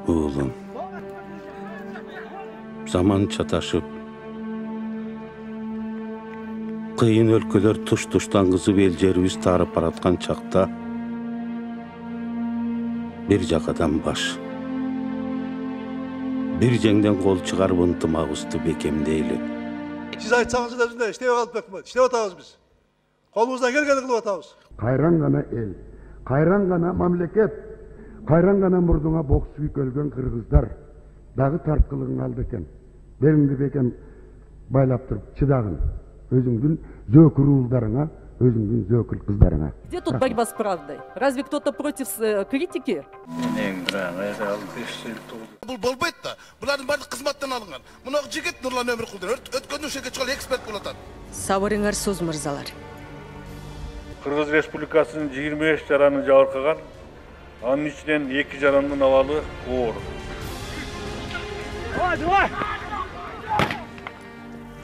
Уулum. Zaman çataşıp, kıyın өлкөлөр tuş-tuştan kızıp eljeribиz tarıp baratkan çakta bir jakadan baş. Bir jengden kol çıkarıp ıntımağızdı bekemdeyli. Siz aytsanız da bizde işlep kalıp işlep atabız biz. Kolumuzdan gelgeni kılıp atabız. Kayran gana el, kayran gana mamleket, kayran gana murduna bok suyup ölgön kırgızlar. Dağı tartkılığın aldı eken. Belindi beken baylap turup çıdagın. Özüңдүн зөкүр уулдарыңа, өзүңдүн зөкүр кыздарыңа. Где тут борьба с правдой? Разве кто-то против критики? Бул болбойт да. Булардын баардык кызматтан алынган. Мына жигит Нурлан Өмүркулдун өткөн ошеге чыгып эксперт болуп атат. Сабырыңар сөз мырзалар. Кыргыз Республикасынын 25 жараны жабыркаган, анын ичинен 2 жарандын абалы оор.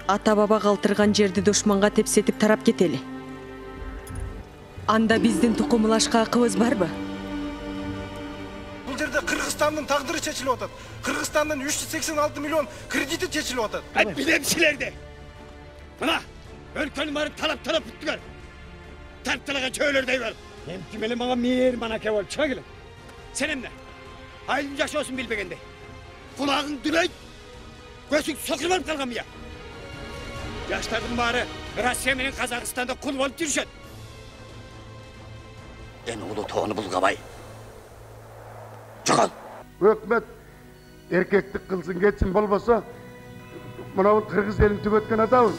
Ата баба калтырган жерди душманга тепсетип тарап кетели. Анда биздин тукумулашка акыбыз барбы? Бул жерде Кыргызстандын тагдыры чечилип атат. Кыргызстандын 386 миллион кредити чечилип атат. Bilem silerde. Bana өлкөнү барып талап бүттүгөр. Тарттырган чөйлөрдөй бар. Эмки менен мага мейир бана кебол чыга келет. Сен эмне? Айылым жашоосун билбегенде. Кулагың дүлөйт. Көзүң сокур болуп калган мыя. Жаштардын баары Россия менен Казакстанда кул болуп жүрүшөт. Эн улуу тоону булгабай. Чыгал. Өкмөт эркектик кылсын кетсин болбосо, мына бул кыргыз элин түгөткөн атабыз.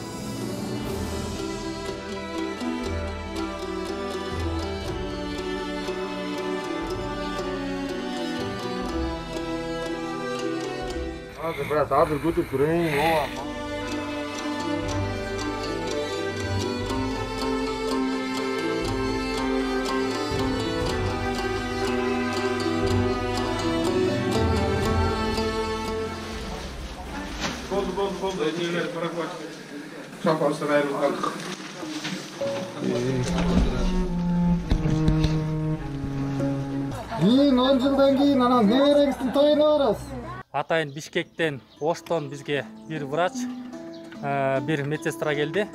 Hadi brат, hazır götür küreğin o. Oldu. Ödüyorlar, bırak bak. Şapasından ayrılmak. Кийин 10 жылдан кийин анан неберебиздин тоюна барабыз. Атайын Бишкектен, Оштон бизге bir врач, bir медсестра келди.